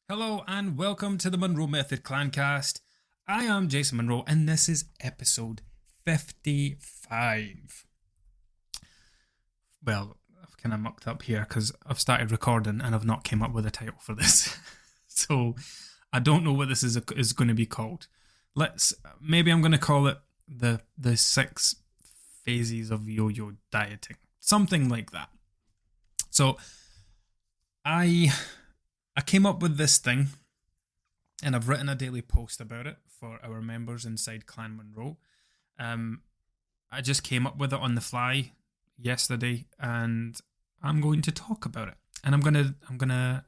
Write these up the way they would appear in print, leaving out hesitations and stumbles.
Hello and welcome to the Monroe Method Clancast. I am Jason Monroe and this is episode 55. Well, I've kind of mucked up here because I've started recording and I've not came up with a title for this. So I don't know what this is going to be called. Maybe I'm going to call it the 6 phases of yo-yo dieting. Something like that. So I came up with this thing, and I've written a daily post about it for our members inside Clan Monroe. I just came up with it on the fly yesterday, and I'm going to talk about it, and I'm gonna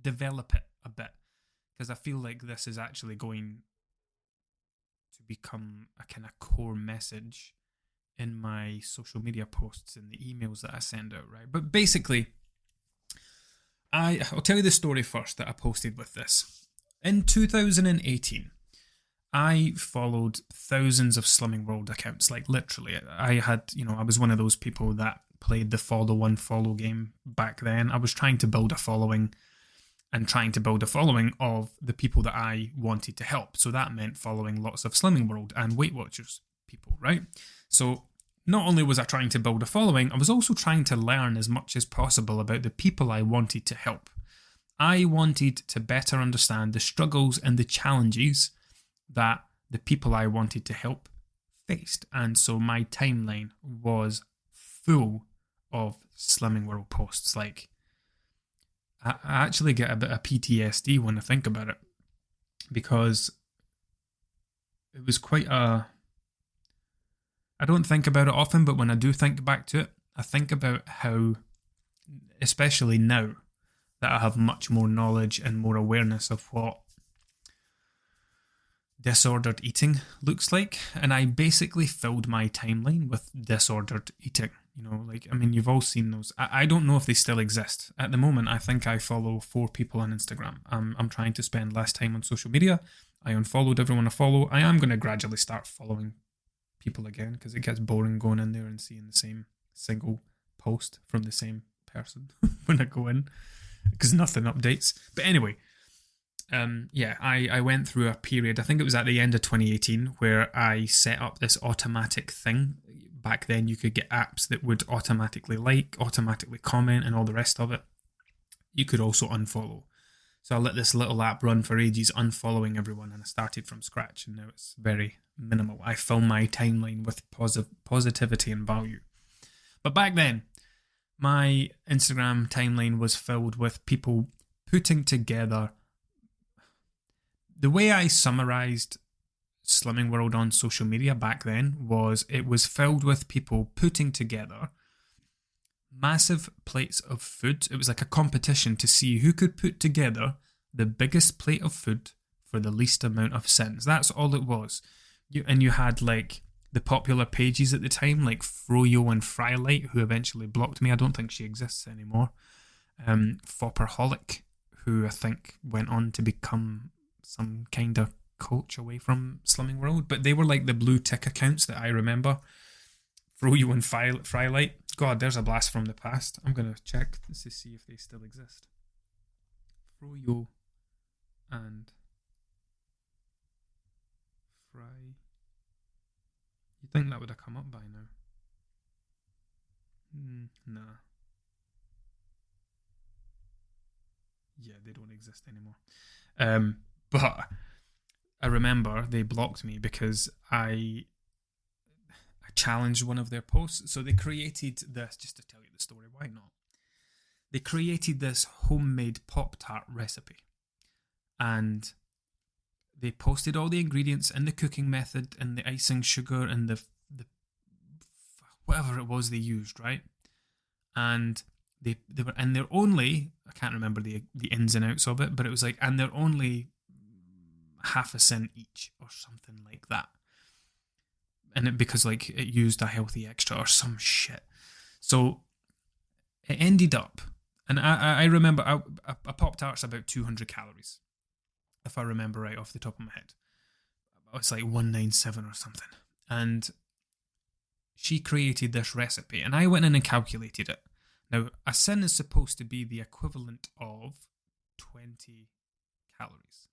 develop it a bit because I feel like this is actually going to become a kind of core message in my social media posts and the emails that I send out, right? But basically, I'll tell you the story first that I posted with this. In 2018, I followed thousands of Slimming World accounts, like literally. I was one of those people that played the follow unfollow game back then. I was trying to build a following of the people that I wanted to help. So that meant following lots of Slimming World and Weight Watchers people, right? So not only was I trying to build a following, I was also trying to learn as much as possible about the people I wanted to help. I wanted to better understand the struggles and the challenges that the people I wanted to help faced. And so my timeline was full of Slimming World posts. Like, I actually get a bit of PTSD when I think about it, because it was quite I don't think about it often, but when I do think back to it, I think about how, especially now that I have much more knowledge and more awareness of what disordered eating looks like, and I basically filled my timeline with disordered eating. You've all seen those. I don't know if they still exist. At the moment, I think I follow 4 people on Instagram. I'm trying to spend less time on social media. I unfollowed everyone I follow. I am going to gradually start following people again because it gets boring going in there and seeing the same single post from the same person when I go in, because nothing updates. But anyway, I went through a period, I think it was at the end of 2018, where I set up this automatic thing. Back then you could get apps that would automatically like, automatically comment and all the rest of it. You could also unfollow. So I let this little app run for ages, unfollowing everyone, and I started from scratch, and now it's very minimal. I fill my timeline with positivity and value. But back then, my Instagram timeline was filled with people putting together. The way I summarized Slimming World on social media back then was it was filled with people putting together massive plates of food. It was like a competition to see who could put together the biggest plate of food for the least amount of sins. That's all it was. You had like the popular pages at the time, like Froyo and Frylight, who eventually blocked me. I don't think she exists anymore. Fopperholic, who I think went on to become some kind of coach away from Slimming World, but they were like the blue tick accounts that I remember. Froyo and Frylight. God, there's a blast from the past. I'm going to check to see if they still exist. Froyo and Fry. You'd think that would have come up by now. Nah. Yeah, they don't exist anymore. But I remember they blocked me because I challenged one of their posts. So they created this, just to tell you the story, why not? They created this homemade Pop-Tart recipe. And they posted all the ingredients and the cooking method and the icing sugar and the whatever it was they used, right? And they were, and they're only, I can't remember the ins and outs of it, but it was like, and they're only half a cent each or something like that. And because like it used a healthy extra or some shit. So it ended up, and I remember a Pop-Tart's about 200 calories, if I remember right off the top of my head. It's like 197 or something. And she created this recipe, and I went in and calculated it. Now, a sin is supposed to be the equivalent of 20 20 calories.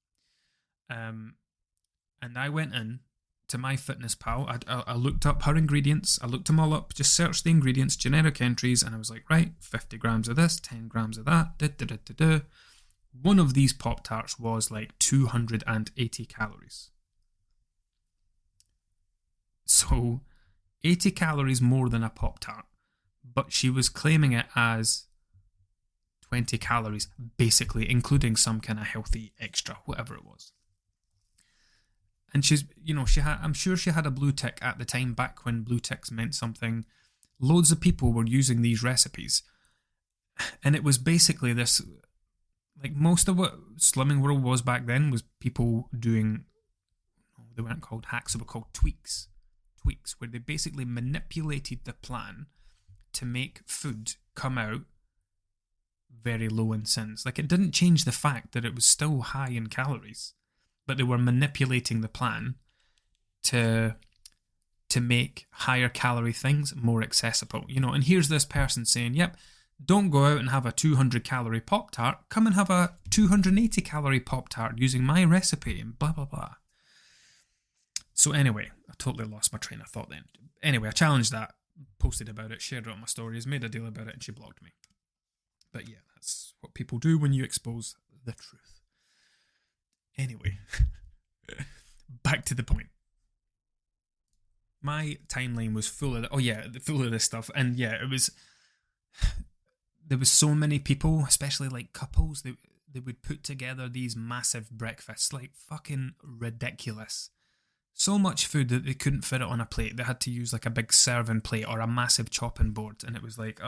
And I went in to MyFitnessPal. I looked up her ingredients. I looked them all up, just searched the ingredients, generic entries, and I was like, right, 50 grams of this, 10 grams of that. One of these Pop-Tarts was like 280 calories. So 80 calories more than a Pop-Tart, but she was claiming it as 20 calories, basically, including some kind of healthy extra, whatever it was. And she's, I'm sure she had a blue tick at the time, back when blue ticks meant something. Loads of people were using these recipes. And it was basically this, like most of what Slimming World was back then was people doing, they weren't called hacks, they were called tweaks. Tweaks, where they basically manipulated the plan to make food come out very low in sins. Like, it didn't change the fact that it was still high in calories, but they were manipulating the plan to make higher calorie things more accessible. And here's this person saying, yep, don't go out and have a 200 calorie Pop-Tart, come and have a 280 calorie Pop-Tart using my recipe, and blah blah blah. So anyway, I totally lost my train of thought then. Anyway, I challenged that, posted about it, shared it on my stories, made a deal about it, and she blocked me. But yeah, that's what people do when you expose the truth. Anyway, back to the point. My timeline was full of full of this stuff, and yeah, there was so many people, especially like couples, they would put together these massive breakfasts, like fucking ridiculous. So much food that they couldn't fit it on a plate. They had to use like a big serving plate or a massive chopping board, and it was like,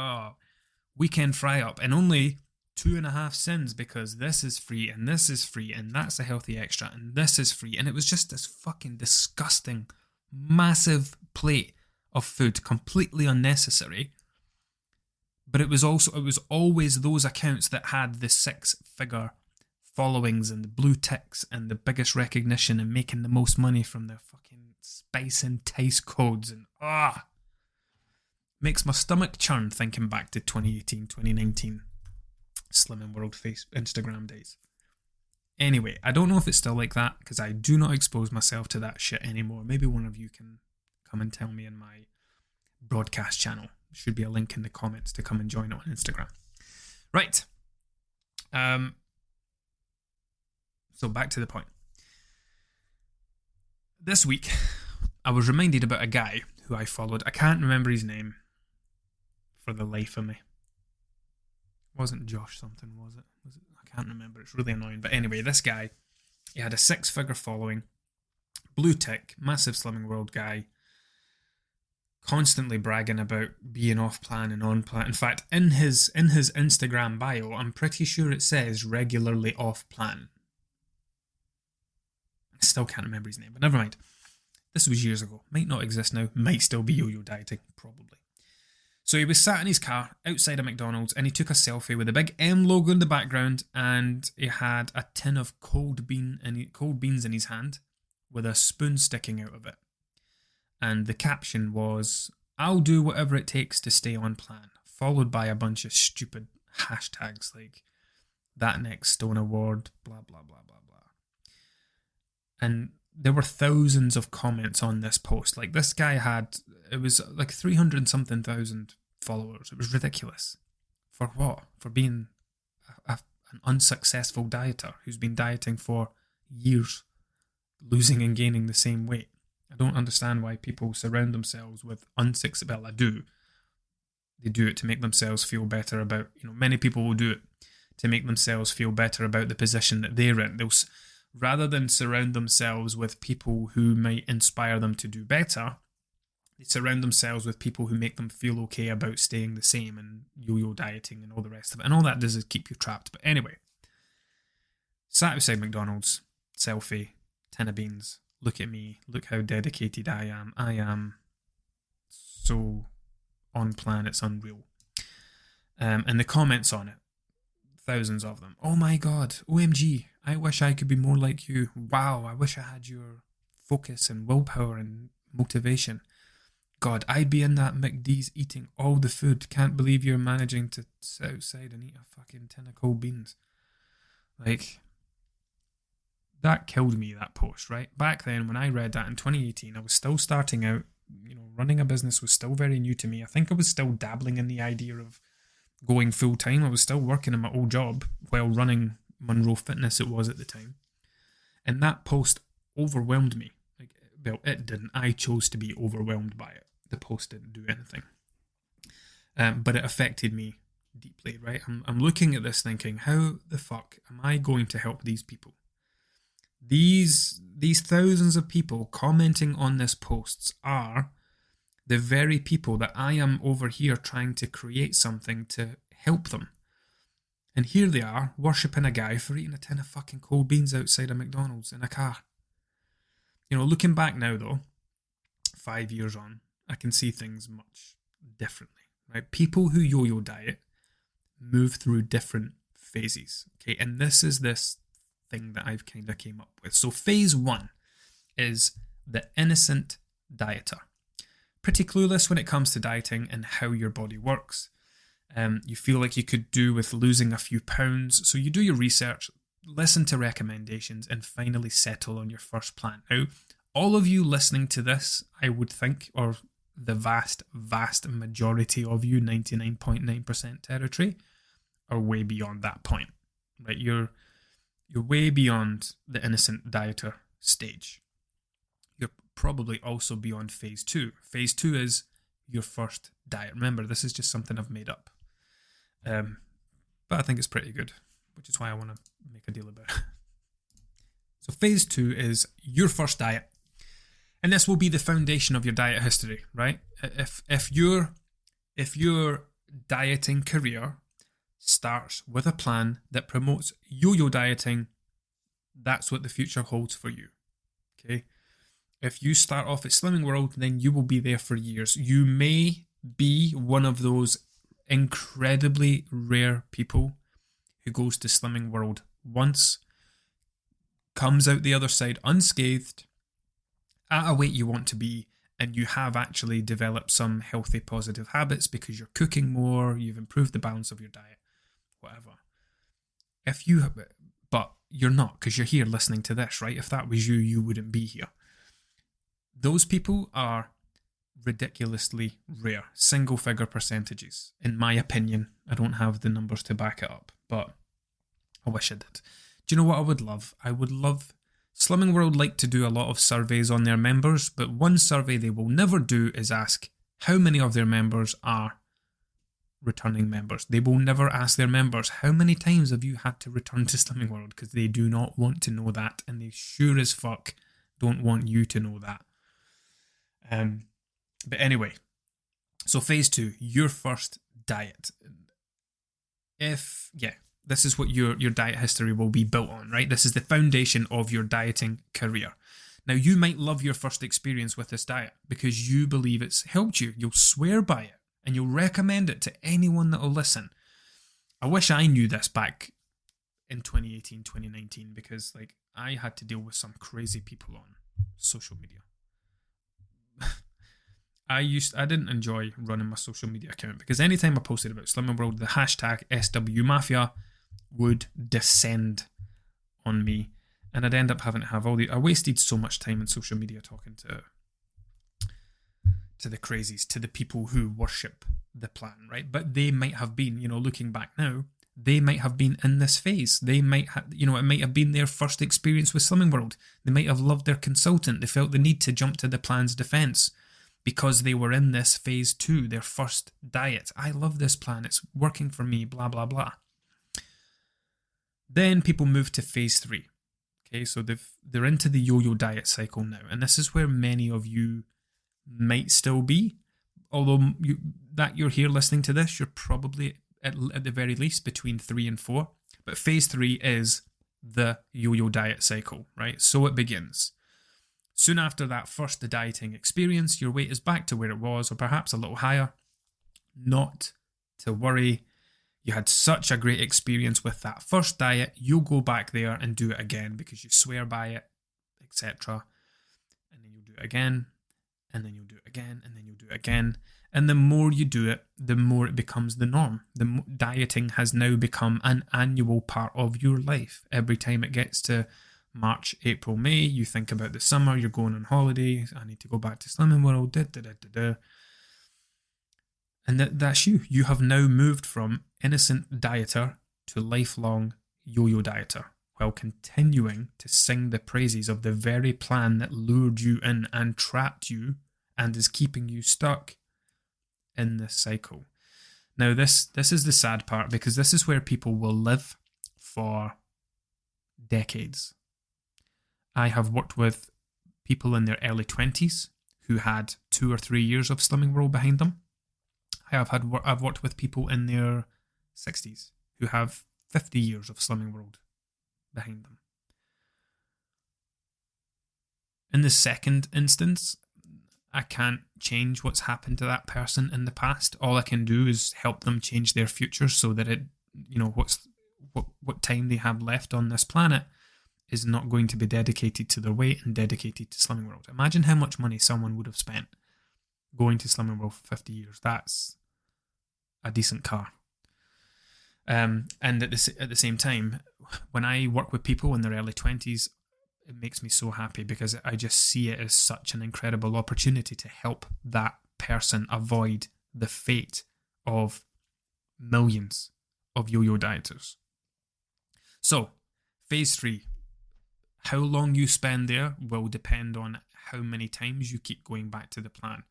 weekend fry up, and only 2.5 cents because this is free and this is free and that's a healthy extra and this is free. And it was just this fucking disgusting massive plate of food, completely unnecessary. But it was always those accounts that had the 6-figure followings and the blue ticks and the biggest recognition and making the most money from their fucking spice and taste codes, and makes my stomach churn thinking back to 2018, 2019 Slimming World Instagram days. Anyway, I don't know if it's still like that, because I do not expose myself to that shit anymore. Maybe one of you can come and tell me in my broadcast channel. There should be a link in the comments to come and join it on Instagram. Right. So back to the point. This week, I was reminded about a guy who I followed. I can't remember his name for the life of me. It wasn't Josh something, was it? I can't remember. It's really annoying. But anyway, this guy, he had a 6-figure following, blue tick, massive Slimming World guy, constantly bragging about being off plan and on plan. In fact, in his Instagram bio, I'm pretty sure it says regularly off plan. I still can't remember his name, but never mind. This was years ago. Might not exist now. Might still be yo-yo dieting, probably. So he was sat in his car outside a McDonald's, and he took a selfie with a big M logo in the background, and he had a tin of cold beans in his hand with a spoon sticking out of it. And the caption was, "I'll do whatever it takes to stay on plan," followed by a bunch of stupid hashtags like "that next stone award," blah, blah, blah, blah, blah. And there were thousands of comments on this post. Like, this guy it was like 300 something thousand followers. It was ridiculous. For what? For being an unsuccessful dieter who's been dieting for years, losing and gaining the same weight. I don't understand why people surround themselves with unsuccessful. Well, I do. They do it to make themselves feel better about, many people will do it to make themselves feel better about the position that they're in. Rather than surround themselves with people who might inspire them to do better, they surround themselves with people who make them feel okay about staying the same and yo-yo dieting and all the rest of it. And all that does is keep you trapped. But anyway, sat outside McDonald's, selfie, tin of beans. Look at me. Look how dedicated I am. I am so on plan. It's unreal. And the comments on it, thousands of them. "Oh my God, OMG, I wish I could be more like you. Wow, I wish I had your focus and willpower and motivation. God, I'd be in that McD's eating all the food. Can't believe you're managing to sit outside and eat a fucking tin of cold beans." Like, that killed me, that post, right? Back then, when I read that in 2018, I was still starting out. Running a business was still very new to me. I think I was still dabbling in the idea of going full time. I was still working in my old job while running Monroe Fitness, it was at the time. And that post overwhelmed me. Well, it didn't. I chose to be overwhelmed by it. The post didn't do anything. But it affected me deeply, right? I'm looking at this thinking, how the fuck am I going to help these people? These thousands of people commenting on this posts are the very people that I am over here trying to create something to help them. And here they are, worshipping a guy for eating a tin of fucking cold beans outside a McDonald's in a car. Looking back now though, 5 years on, I can see things much differently, right? People who yo-yo diet move through different phases, okay? And this is this thing that I've kind of came up with. So phase 1 is the innocent dieter. Pretty clueless when it comes to dieting and how your body works. You feel like you could do with losing a few pounds, so you do your research, listen to recommendations, and finally settle on your first plan. Now, all of you listening to this, I would think, or the vast, vast majority of you, 99.9% territory, are way beyond that point, right? You're way beyond the innocent dieter stage. You're probably also beyond phase 2. Phase 2 is your first diet. Remember, this is just something I've made up. But I think it's pretty good, which is why I want to make a deal about it. So phase 2 is your first diet. And this will be the foundation of your diet history, right? If your dieting career starts with a plan that promotes yo-yo dieting, that's what the future holds for you, okay? If you start off at Slimming World, then you will be there for years. You may be one of those incredibly rare people who goes to Slimming World once, comes out the other side unscathed, at a weight you want to be, and you have actually developed some healthy, positive habits because you're cooking more, you've improved the balance of your diet, whatever. But you're not, because you're here listening to this, right? If that was you, you wouldn't be here. Those people are ridiculously rare, single-figure percentages, in my opinion. I don't have the numbers to back it up, but I wish I did. Do you know what I would love? I would love... Slimming World like to do a lot of surveys on their members, but one survey they will never do is ask how many of their members are returning members. They will never ask their members, how many times have you had to return to Slimming World? Because they do not want to know that, and they sure as fuck don't want you to know that. But anyway, so phase 2, your first diet. This is what your diet history will be built on, right? This is the foundation of your dieting career. Now, you might love your first experience with this diet because you believe it's helped you. You'll swear by it and you'll recommend it to anyone that will listen. I wish I knew this back in 2018, 2019, because I had to deal with some crazy people on social media. I didn't enjoy running my social media account because anytime I posted about Slimming World, the hashtag SWMafia would descend on me, and I'd end up having to have I wasted so much time on social media talking to the crazies, to the people who worship the plan, right? But they might have been, looking back now, they might have been in this phase. They might have, it might have been their first experience with Slimming World. They might have loved their consultant. They felt the need to jump to the plan's defense because they were in this phase 2, their first diet. I love this plan. It's working for me, blah, blah, blah. Then people move to phase 3. Okay, so they're into the yo-yo diet cycle now. And this is where many of you might still be. Although you're here listening to this, you're probably at the very least between 3 and 4. But phase 3 is the yo-yo diet cycle, right? So it begins. Soon after that first dieting experience, your weight is back to where it was, or perhaps a little higher. Not to worry. You had such a great experience with that first diet, you'll go back there and do it again because you swear by it, etc. And then you'll do it again, and then you'll do it again, and then you'll do it again. And the more you do it, the more it becomes the norm. Dieting has now become an annual part of your life. Every time it gets to March, April, May, you think about the summer, you're going on holiday, I need to go back to Slimming World, And that's you. You have now moved from innocent dieter to lifelong yo-yo dieter, while continuing to sing the praises of the very plan that lured you in and trapped you and is keeping you stuck in this cycle. Now, this is the sad part, because this is where people will live for decades. I have worked with people in their early 20s who had 2 or 3 years of Slimming World behind them. I've worked with people in their 60s who have 50 years of Slimming World behind them. In the second instance, I can't change what's happened to that person in the past. All I can do is help them change their future so that what time they have left on this planet is not going to be dedicated to their weight and dedicated to Slimming World. Imagine how much money someone would have spent going to Slimming World for 50 years. That's a decent car. And at the same time, when I work with people in their early 20s, it makes me so happy, because I just see it as such an incredible opportunity to help that person avoid the fate of millions of yo-yo dieters. So, phase 3. How long you spend there will depend on how many times you keep going back to the plan.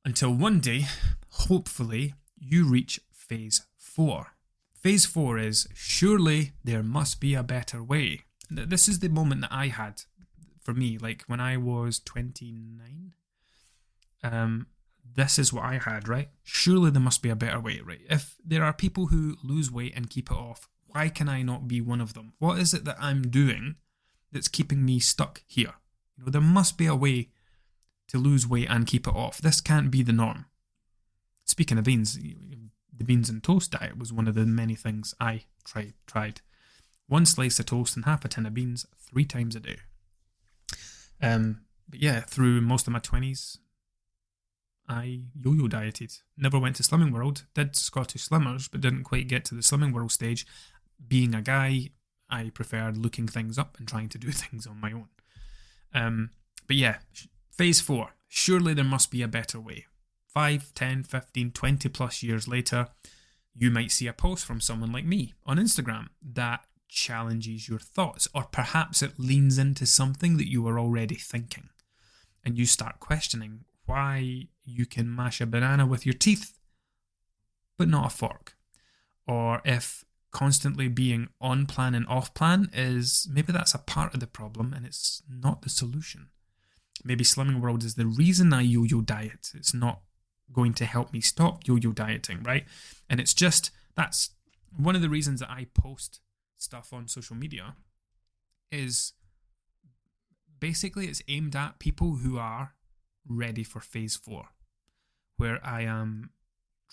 Until one day, hopefully, you reach phase 4. Phase 4 is, surely there must be a better way. This is the moment that I had for me, like when I was 29. This is what I had, right? Surely there must be a better way, right? If there are people who lose weight and keep it off, why can I not be one of them? What is it that I'm doing that's keeping me stuck here? There must be a way to lose weight and keep it off. This can't be the norm. Speaking of beans, the beans and toast diet was one of the many things I tried. 1 slice of toast and half a tin of beans 3 times a day. But yeah, through most of my 20s, I yo-yo dieted. Never went to Slimming World. Did Scottish Slimmers, but didn't quite get to the Slimming World stage. Being a guy, I preferred looking things up and trying to do things on my own. But yeah, phase 4. Surely there must be a better way. 5, 10, 15, 20 plus years later, you might see a post from someone like me on Instagram that challenges your thoughts, or perhaps it leans into something that you were already thinking, and you start questioning why you can mash a banana with your teeth but not a fork, or if constantly being on plan and off plan is, maybe that's a part of the problem and it's not the solution. Maybe Slimming World is the reason I yo-yo diet. It's not going to help me stop yo-yo dieting, right? And it's just, that's one of the reasons that I post stuff on social media, is basically it's aimed at people who are ready for phase 4, where I am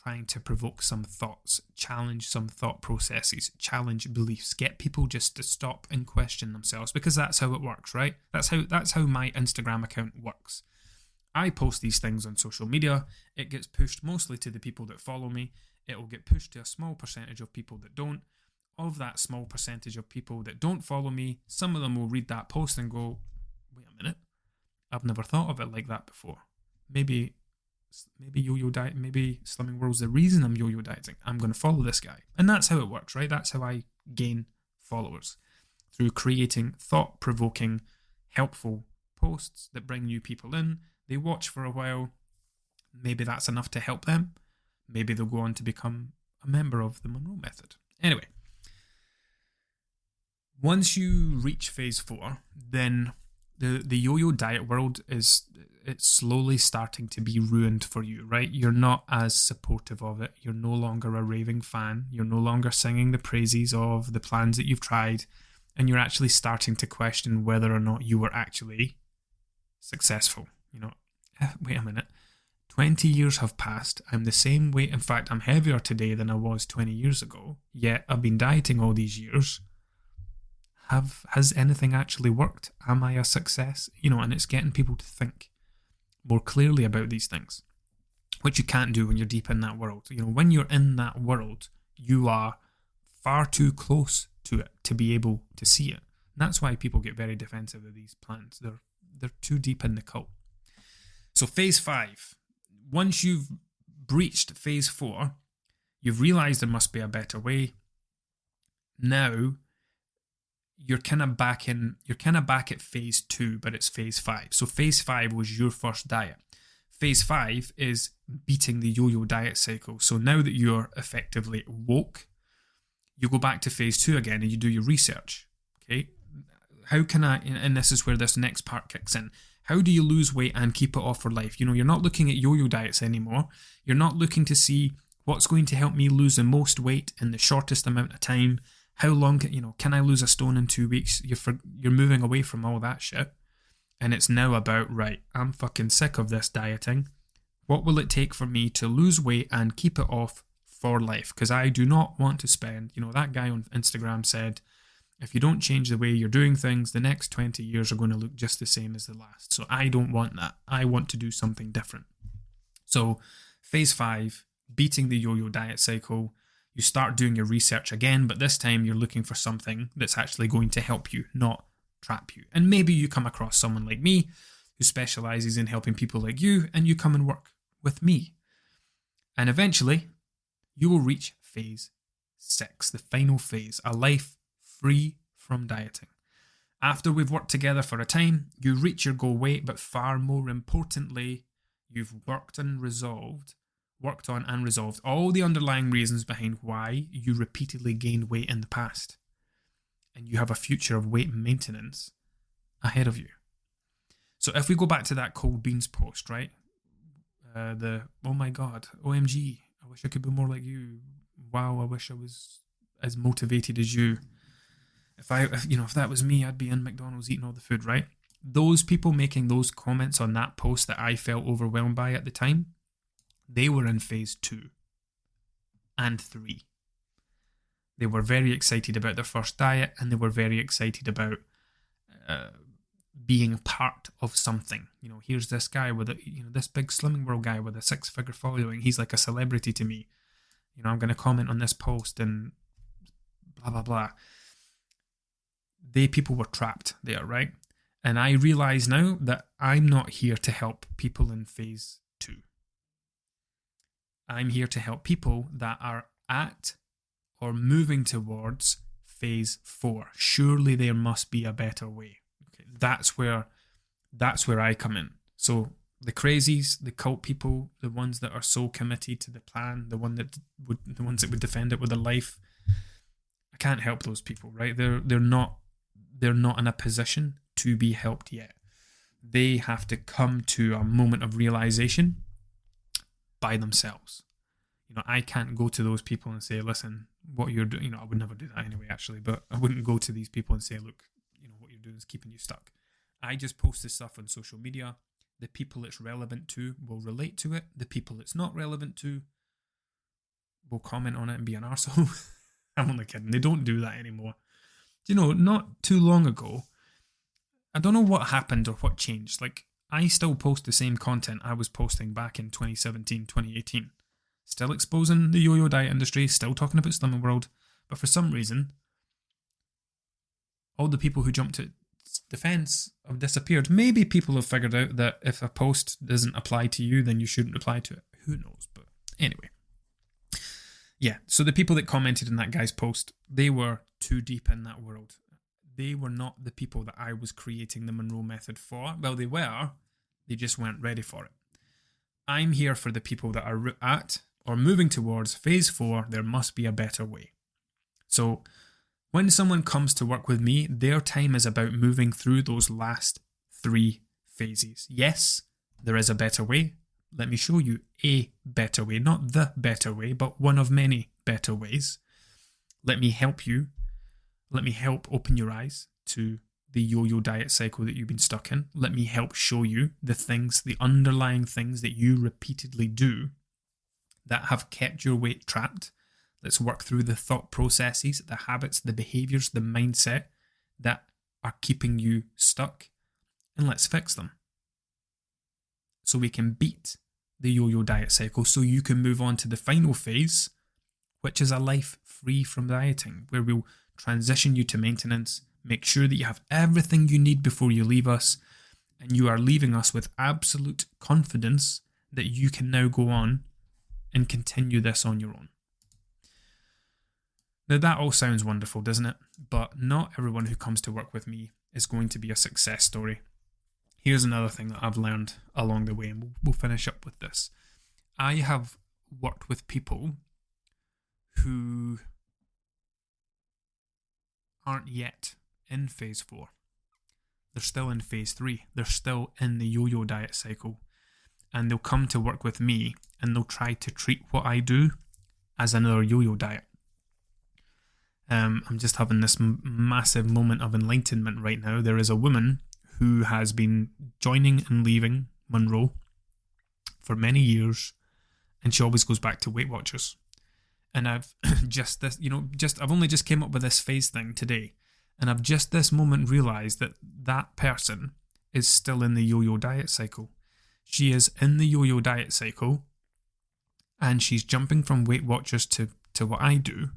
trying to provoke some thoughts, challenge some thought processes, challenge beliefs, get people just to stop and question themselves, because that's how it works, right? That's how my Instagram account works. I post these things on social media. It gets pushed mostly to the people that follow me. It will get pushed to a small percentage of people that don't. Of that small percentage of people that don't follow me, some of them will read that post and go, wait a minute, I've never thought of it like that before. Maybe yo-yo diet, maybe Slimming World's the reason I'm yo-yo dieting. I'm going to follow this guy. And that's how it works, right? That's how I gain followers, through creating thought-provoking, helpful posts that bring new people in. They watch for a while. Maybe that's enough to help them. Maybe they'll go on to become a member of the Monroe Method. Anyway, once you reach phase 4, then the yo-yo diet world it's slowly starting to be ruined for you, right? You're not as supportive of it. You're no longer a raving fan. You're no longer singing the praises of the plans that you've tried, and you're actually starting to question whether or not you were actually successful. Wait a minute. 20 years have passed. I'm the same weight. In fact, I'm heavier today than I was 20 years ago. Yet I've been dieting all these years. Has anything actually worked? Am I a success? And it's getting people to think more clearly about these things. which you can't do when you're deep in that world. You know, when you're in that world, you are far too close to it to be able to see it. And that's why people get very defensive of these plans. They're too deep in the cult. So phase 5, once you've breached phase 4, you've realized there must be a better way. Now you're kind of back at phase 2, but it's phase 5. So phase 5 was your first diet. Phase 5 is beating the yo-yo diet cycle. So now that you're effectively woke, you go back to phase 2 again and you do your research. Okay, how can I, and this is where this next part kicks in, how do you lose weight and keep it off for life? You know, you're not looking at yo-yo diets anymore. You're not looking to see what's going to help me lose the most weight in the shortest amount of time. How long, can I lose a stone in 2 weeks? You're moving away from all that shit. And it's now about, right, I'm fucking sick of this dieting. What will it take for me to lose weight and keep it off for life? Because I do not want to spend, that guy on Instagram said, if you don't change the way you're doing things, the next 20 years are going to look just the same as the last. So I don't want that. I want to do something different. So phase 5, beating the yo-yo diet cycle. You start doing your research again, but this time you're looking for something that's actually going to help you, not trap you. And maybe you come across someone like me who specializes in helping people like you, and you come and work with me. And eventually, you will reach phase 6, the final phase, a life free from dieting. After we've worked together for a time, you reach your goal weight, but far more importantly, you've worked on and resolved all the underlying reasons behind why you repeatedly gained weight in the past. And you have a future of weight maintenance ahead of you. So if we go back to that cold beans post, right? Oh my God, OMG, I wish I could be more like you. Wow, I wish I was as motivated as you. If that was me, I'd be in McDonald's eating all the food, right? Those people making those comments on that post that I felt overwhelmed by at the time, they were in phase 2 and 3. They were very excited about their first diet, and they were very excited about being part of something. Here's this guy with this big Slimming World guy with a 6-figure following. He's like a celebrity to me. I'm going to comment on this post and blah, blah, blah. People were trapped there, right? And I realize now that I'm not here to help people in phase 2. I'm here to help people that are at or moving towards phase 4. Surely there must be a better way. Okay, that's where I come in. So the crazies, the cult people, the ones that are so committed to the plan, the ones that would defend it with their life, I can't help those people, right? They're not in a position to be helped yet. They have to come to a moment of realization by themselves. I can't go to those people and say, listen, what you're doing, I would never do that anyway, actually, but I wouldn't go to these people and say, look, what you're doing is keeping you stuck. I just post this stuff on social media. The people it's relevant to will relate to it. The people it's not relevant to will comment on it and be an arsehole. I'm only kidding. They don't do that anymore. Not too long ago, I don't know what happened or what changed. I still post the same content I was posting back in 2017, 2018. Still exposing the yo-yo diet industry, still talking about Slimming World, but for some reason, all the people who jumped to defense have disappeared. Maybe people have figured out that if a post doesn't apply to you, then you shouldn't reply to it. Who knows? But anyway. Yeah, so the people that commented on that guy's post, they were too deep in that world. They were not the people that I was creating the Monroe Method for. Well, they were. They just weren't ready for it. I'm here for the people that are at or moving towards phase 4. There must be a better way. So when someone comes to work with me, their time is about moving through those last 3 phases. Yes, there is a better way. Let me show you a better way, not the better way, but one of many better ways. Let me help you. Let me help open your eyes to the yo-yo diet cycle that you've been stuck in. Let me help show you the underlying things that you repeatedly do that have kept your weight trapped. Let's work through the thought processes, the habits, the behaviors, the mindset that are keeping you stuck, and let's fix them. So we can beat the yo-yo diet cycle so you can move on to the final phase, which is a life free from dieting, where we'll transition you to maintenance, make sure that you have everything you need before you leave us, and you are leaving us with absolute confidence that you can now go on and continue this on your own. Now that all sounds wonderful, doesn't it? But not everyone who comes to work with me is going to be a success story. Here's another thing that I've learned along the way, and we'll finish up with this. I have worked with people who aren't yet in phase 4. They're still in phase 3. They're still in the yo-yo diet cycle. And they'll come to work with me and they'll try to treat what I do as another yo-yo diet. I'm just having this massive moment of enlightenment right now. There is a woman who has been joining and leaving Monroe for many years, and she always goes back to Weight Watchers. And I've I've only just came up with this phase thing today, and I've just this moment realised that that person is still in the yo-yo diet cycle. She is in the yo-yo diet cycle, and she's jumping from Weight Watchers to what I do,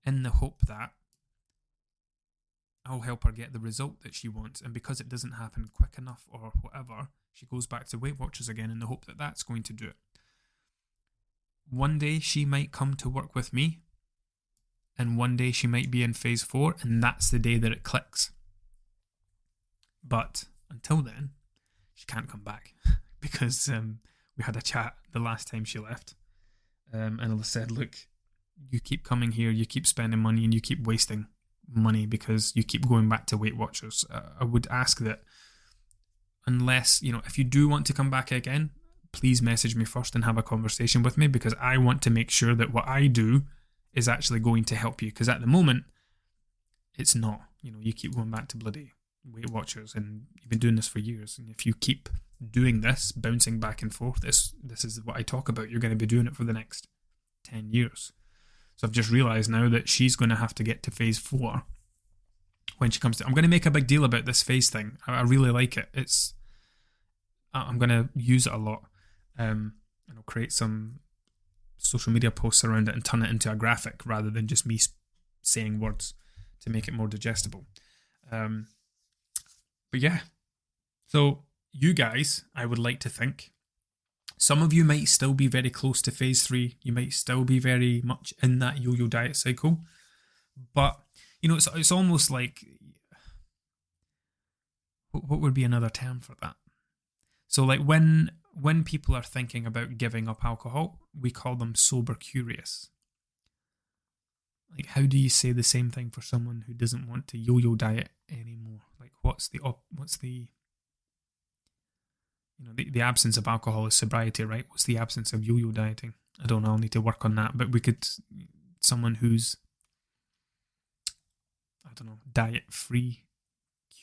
in the hope that I'll help her get the result that she wants. And because it doesn't happen quick enough or whatever, she goes back to Weight Watchers again in the hope that that's going to do it. One day she might come to work with me, and one day she might be in phase 4, and that's the day that it clicks. But until then, she can't come back because we had a chat the last time she left, and I said, look, you keep coming here, you keep spending money, and you keep wasting money because you keep going back to Weight Watchers. I would ask that, unless, if you do want to come back again, please message me first and have a conversation with me, because I want to make sure that what I do is actually going to help you, because at the moment it's not. You keep going back to bloody Weight Watchers, and you've been doing this for years, and if you keep doing this, bouncing back and forth, this is what I talk about, you're going to be doing it for the next 10 years. So I've just realised now that she's going to have to get to phase 4 when she comes to... I'm going to make a big deal about this phase thing. I really like it. I'm going to use it a lot. And I'll create some social media posts around it and turn it into a graphic rather than just me saying words to make it more digestible. But yeah. So you guys, I would like to think, some of you might still be very close to phase 3. You might still be very much in that yo-yo diet cycle. But, it's almost like... What would be another term for that? So, like, when people are thinking about giving up alcohol, we call them sober curious. Like, how do you say the same thing for someone who doesn't want to yo-yo diet anymore? Like, what's the the absence of alcohol is sobriety, right? What's the absence of yo-yo dieting? I don't know, I'll need to work on that. But we could, someone who's, diet-free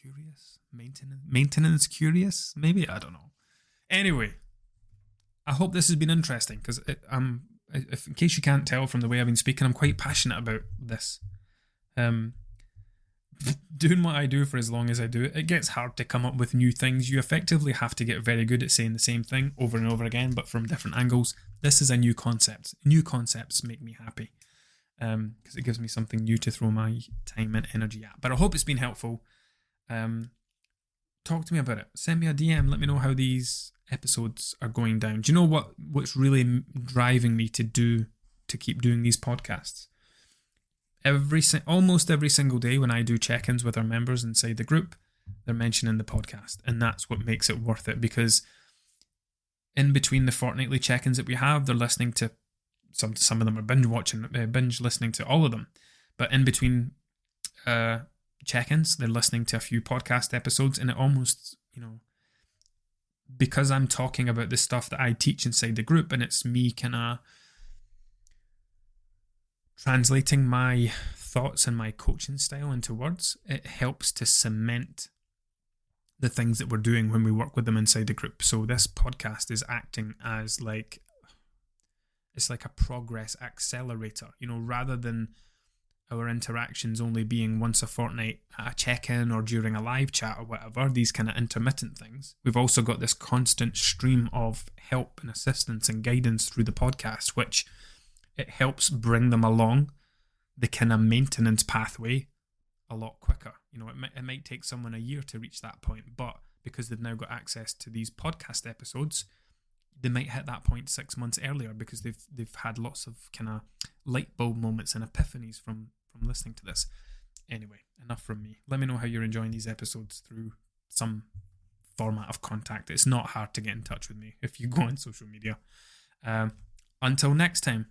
curious? Maintenance curious? Maybe? I don't know. Anyway, I hope this has been interesting, because in case you can't tell from the way I've been speaking, I'm quite passionate about this. Doing what I do for as long as I do it gets hard to come up with new things. You effectively have to get very good at saying the same thing over and over again, but from different angles. This is a new concept. New concepts make me happy, because it gives me something new to throw my time and energy at. But I hope it's been helpful. Talk to me about it. Send me a DM. Let me know how these episodes are going down. Do you know what's really driving me to keep doing these podcasts? Almost every single day when I do check-ins with our members inside the group, they're mentioning the podcast, and that's what makes it worth it, because in between the fortnightly check-ins that we have, they're listening to some of them are binge listening to all of them, but in between check-ins, they're listening to a few podcast episodes, and it almost, because I'm talking about the stuff that I teach inside the group, and it's me kind of translating my thoughts and my coaching style into words, it helps to cement the things that we're doing when we work with them inside the group. So this podcast is acting as it's like a progress accelerator, rather than our interactions only being once a fortnight at a check-in or during a live chat or whatever, these kind of intermittent things, we've also got this constant stream of help and assistance and guidance through the podcast, which it helps bring them along the kind of maintenance pathway a lot quicker. It might take someone a year to reach that point, but because they've now got access to these podcast episodes, they might hit that point 6 months earlier because they've had lots of kind of light bulb moments and epiphanies from listening to this. Anyway, enough from me. Let me know how you're enjoying these episodes through some format of contact. It's not hard to get in touch with me if you go on social media. Until next time.